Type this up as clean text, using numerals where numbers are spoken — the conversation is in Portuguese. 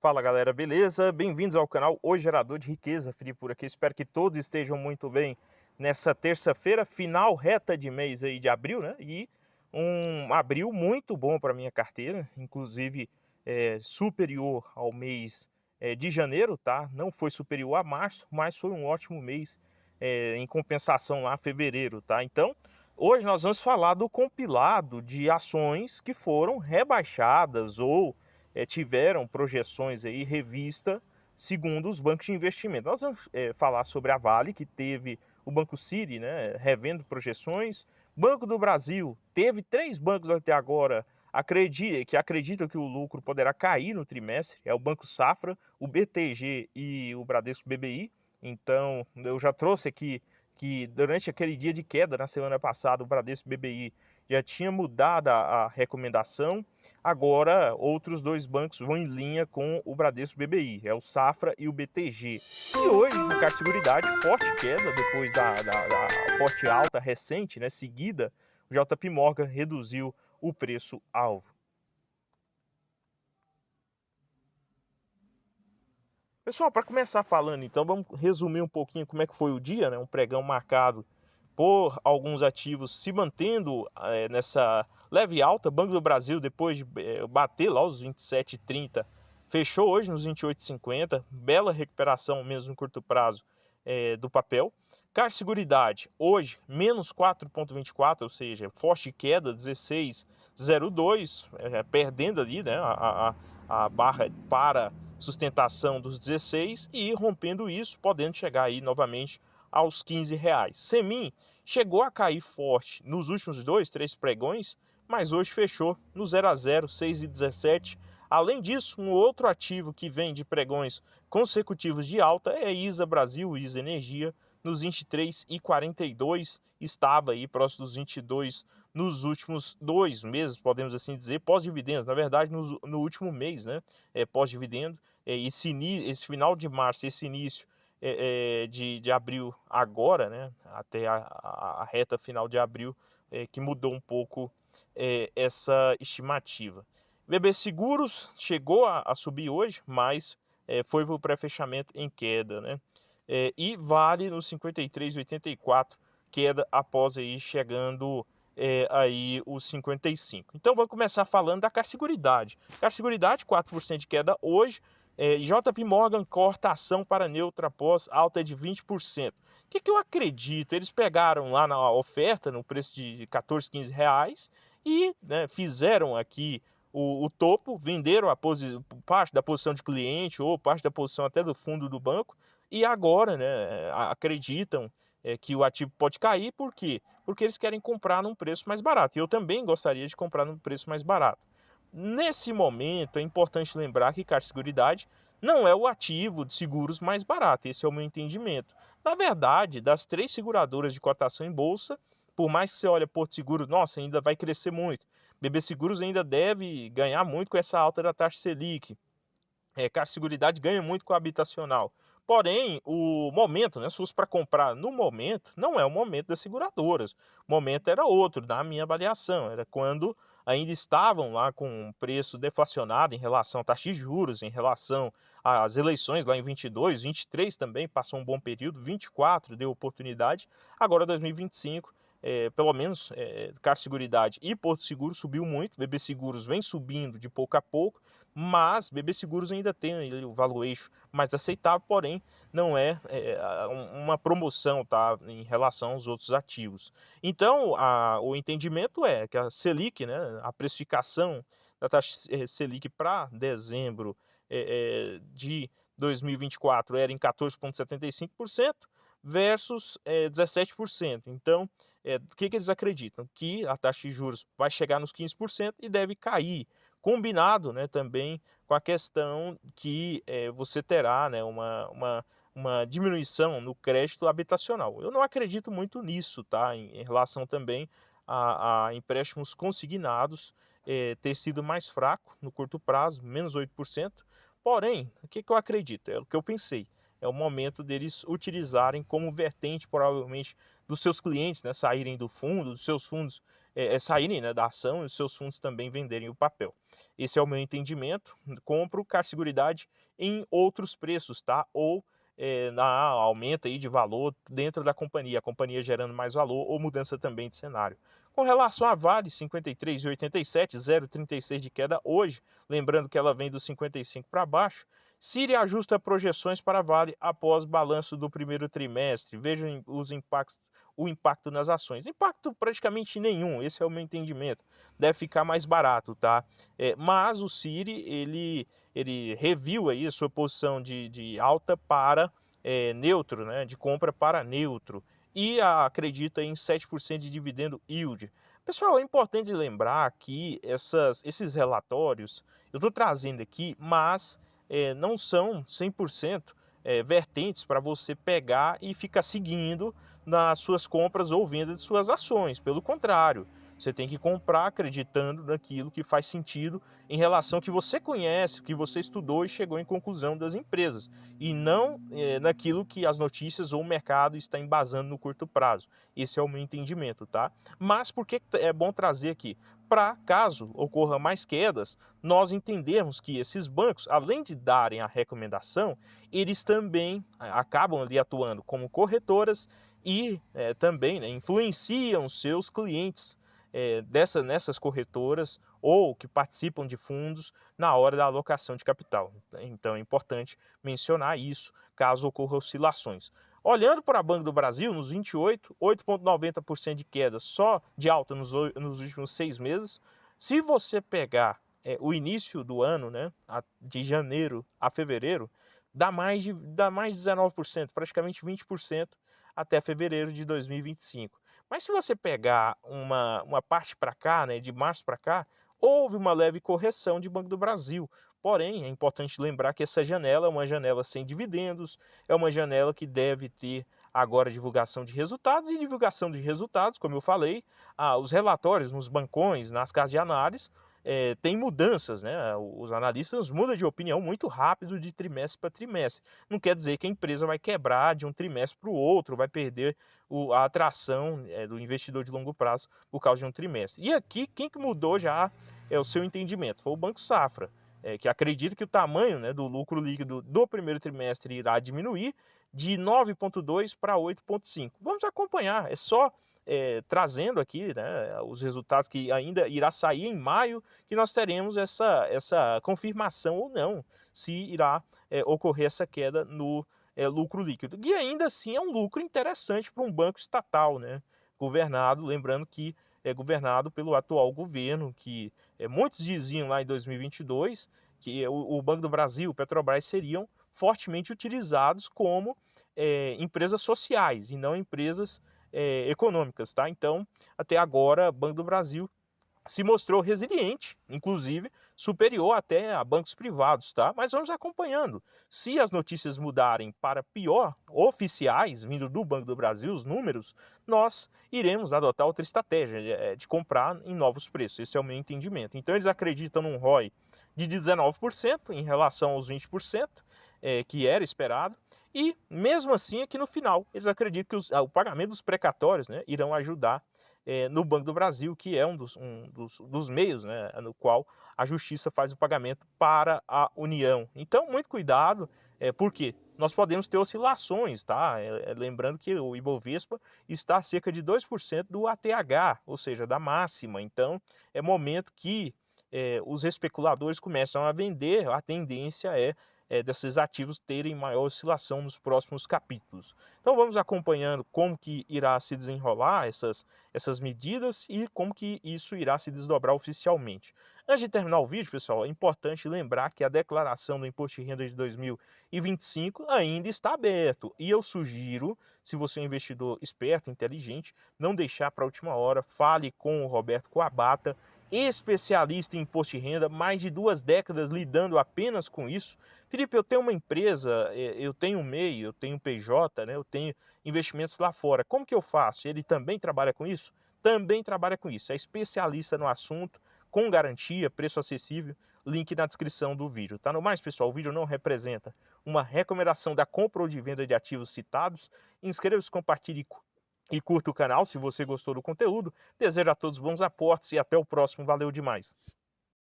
Fala galera, beleza? Bem-vindos ao canal O Gerador de Riqueza, Felipe por aqui. Espero que todos estejam muito bem nessa terça-feira, final reta de mês aí de abril, né? E um abril muito bom para minha carteira, inclusive superior ao mês de janeiro, tá? Não foi superior a março, mas foi um ótimo mês em compensação lá fevereiro, tá? Então, hoje nós vamos falar do compilado de ações que foram rebaixadas ou tiveram projeções aí revista segundo os bancos de investimento. Nós vamos falar sobre a Vale, que teve o Banco Citi, né, revendo projeções. Banco do Brasil, teve 3 bancos até agora que acreditam que o lucro poderá cair no trimestre, é o Banco Safra, o BTG e o Bradesco BBI. Então, eu já trouxe aqui que durante aquele dia de queda na semana passada, o Bradesco BBI já tinha mudado a recomendação. Agora, outros 2 bancos vão em linha com o Bradesco BBI, é o Safra e o BTG. E hoje, no Caixa Seguridade, forte queda depois da forte alta recente, né, seguida, o JP Morgan reduziu o preço-alvo. Pessoal, para começar falando, então, vamos resumir um pouquinho como é que foi o dia, né? Um pregão marcado por alguns ativos se mantendo nessa leve alta. Banco do Brasil, depois de bater lá os 27,30, fechou hoje nos 28,50. Bela recuperação mesmo no curto prazo do papel. Caixa Seguridade, hoje, menos 4,24, ou seja, forte queda, 16,02, perdendo ali, né, a barra para sustentação dos 16 e rompendo isso, podendo chegar aí novamente aos R$ 15. Semin chegou a cair forte nos últimos 3 pregões, mas hoje fechou no 0 a 0, 6,17. Além disso, um outro ativo que vem de pregões consecutivos de alta é ISA Brasil, ISA Energia, nos 23,42, estava aí próximo dos 22 nos últimos 2 meses, podemos assim dizer, pós-dividendos, na verdade no último mês, né, pós-dividendo, esse final de março, esse início de abril agora, né, até a reta final de abril, que mudou um pouco essa estimativa. BB Seguros chegou a subir hoje, mas foi para o pré-fechamento em queda, né? E Vale no 53,84, queda após aí chegando aí os 55. Então vamos começar falando da Caixa Seguridade. Caixa Seguridade, 4% de queda hoje. JP Morgan corta ação para neutra após alta de 20%. O que eu acredito? Eles pegaram lá na oferta, no preço de 14, 15 reais, e né, fizeram aqui o topo, venderam parte da posição de cliente ou parte da posição até do fundo do banco, e agora né, acreditam que o ativo pode cair. Por quê? Porque eles querem comprar num preço mais barato. E eu também gostaria de comprar num preço mais barato. Nesse momento, é importante lembrar que Caixa Seguridade não é o ativo de seguros mais barato. Esse é o meu entendimento. Na verdade, das 3 seguradoras de cotação em bolsa, por mais que você olhe Porto Seguro, nossa, ainda vai crescer muito. BB Seguros ainda deve ganhar muito com essa alta da taxa Selic. Caixa Seguridade ganha muito com a habitacional. Porém, o momento, né, se fosse para comprar no momento, não é o momento das seguradoras. O momento era outro, na minha avaliação. Era quando ainda estavam lá com um preço deflacionado em relação à taxa de juros, em relação às eleições lá em 22, 23 também passou um bom período, 24 deu oportunidade. Agora 2025, pelo menos Caixa Seguridade e Porto Seguro subiu muito, BB Seguros vem subindo de pouco a pouco, mas BB Seguros ainda tem o valuation mais aceitável, porém não é uma promoção, tá, em relação aos outros ativos. Então, o entendimento é que a Selic, né, a precificação da taxa Selic para dezembro de 2024 era em 14,75% versus 17%. Então, o que eles acreditam? Que a taxa de juros vai chegar nos 15% e deve cair, combinado, né, também com a questão que você terá, né, uma diminuição no crédito habitacional. Eu não acredito muito nisso, tá, em relação também a empréstimos consignados ter sido mais fraco no curto prazo, menos 8%. Porém, o que eu acredito? É o que eu pensei. É o momento deles utilizarem como vertente, provavelmente, dos seus clientes, né, saírem do fundo, dos seus fundos saírem, né, da ação e os seus fundos também venderem o papel. Esse é o meu entendimento. Compro Car Seguridade em outros preços, tá? Ou na aumento aí de valor dentro da companhia, a companhia gerando mais valor ou mudança também de cenário. Com relação à Vale, 53,87, 0,36 de queda hoje, lembrando que ela vem dos 55 para baixo. Siri ajusta projeções para a Vale após balanço do primeiro trimestre. Vejam os impactos, o impacto nas ações. Impacto praticamente nenhum, esse é o meu entendimento. Deve ficar mais barato, tá? Mas o Siri, ele reviu aí a sua posição de alta para neutro, né? De compra para neutro. E acredita em 7% de dividendo yield. Pessoal, é importante lembrar que esses relatórios, eu estou trazendo aqui, mas não são 100% vertentes para você pegar e ficar seguindo nas suas compras ou vendas de suas ações. Pelo contrário, você tem que comprar acreditando naquilo que faz sentido em relação ao que você conhece, que você estudou e chegou em conclusão das empresas, e não naquilo que as notícias ou o mercado está embasando no curto prazo. Esse é o meu entendimento, tá? Mas por que é bom trazer aqui? Para caso ocorra mais quedas, nós entendermos que esses bancos, além de darem a recomendação, eles também acabam ali atuando como corretoras e também, né, influenciam seus clientes nessas corretoras ou que participam de fundos na hora da alocação de capital. Então é importante mencionar isso caso ocorra oscilações. Olhando para a Banco do Brasil, nos 28, 8,90% de queda só de alta nos últimos 6 meses. Se você pegar o início do ano, né, de janeiro a fevereiro, dá mais de 19%, praticamente 20% até fevereiro de 2025. Mas se você pegar uma parte para cá, né, de março para cá, houve uma leve correção de Banco do Brasil. Porém, é importante lembrar que essa janela é uma janela sem dividendos, é uma janela que deve ter agora divulgação de resultados, e divulgação de resultados, como eu falei, os relatórios nos bancões, nas casas de análise, tem mudanças, né? Os analistas mudam de opinião muito rápido de trimestre para trimestre. Não quer dizer que a empresa vai quebrar de um trimestre para o outro, vai perder a atração do investidor de longo prazo por causa de um trimestre. E aqui, quem que mudou já o seu entendimento? Foi o Banco Safra, que acredita que o tamanho, né, do lucro líquido do primeiro trimestre irá diminuir de 9,2 para 8,5. Vamos acompanhar, é só trazendo aqui, né, os resultados que ainda irá sair em maio, que nós teremos essa confirmação ou não, se irá ocorrer essa queda no lucro líquido. E ainda assim é um lucro interessante para um banco estatal, né, governado, lembrando que é governado pelo atual governo, que muitos diziam lá em 2022 que o Banco do Brasil, o Petrobras, seriam fortemente utilizados como empresas sociais e não empresas econômicas, tá? Então, até agora, o Banco do Brasil se mostrou resiliente, inclusive superior até a bancos privados, tá? Mas vamos acompanhando. Se as notícias mudarem para pior, oficiais, vindo do Banco do Brasil, os números, nós iremos adotar outra estratégia de comprar em novos preços. Esse é o meu entendimento. Então eles acreditam num ROI de 19% em relação aos 20%, que era esperado. E mesmo assim, aqui no final, eles acreditam que o pagamento dos precatórios, né, irão ajudar no Banco do Brasil, que é um dos meios, né, no qual a Justiça faz o pagamento para a União. Então, muito cuidado, porque nós podemos ter oscilações, tá? Lembrando que o Ibovespa está a cerca de 2% do ATH, ou seja, da máxima. Então, é momento que os especuladores começam a vender, a tendência desses ativos terem maior oscilação nos próximos capítulos. Então vamos acompanhando como que irá se desenrolar essas medidas e como que isso irá se desdobrar oficialmente. Antes de terminar o vídeo, pessoal, é importante lembrar que a declaração do Imposto de Renda de 2025 ainda está aberto. E eu sugiro, se você é um investidor esperto, inteligente, não deixar para a última hora, fale com o Roberto Coabata, especialista em imposto de renda, mais de 2 décadas lidando apenas com isso. Felipe, eu tenho uma empresa, eu tenho um MEI, eu tenho um PJ, né, eu tenho investimentos lá fora. Como que eu faço? Ele também trabalha com isso? Também trabalha com isso. É especialista no assunto, com garantia, preço acessível. Link na descrição do vídeo. Tá no mais, pessoal? O vídeo não representa uma recomendação da compra ou de venda de ativos citados. Inscreva-se, compartilhe e curta o canal se você gostou do conteúdo. Desejo a todos bons aportes e até o próximo. Valeu demais!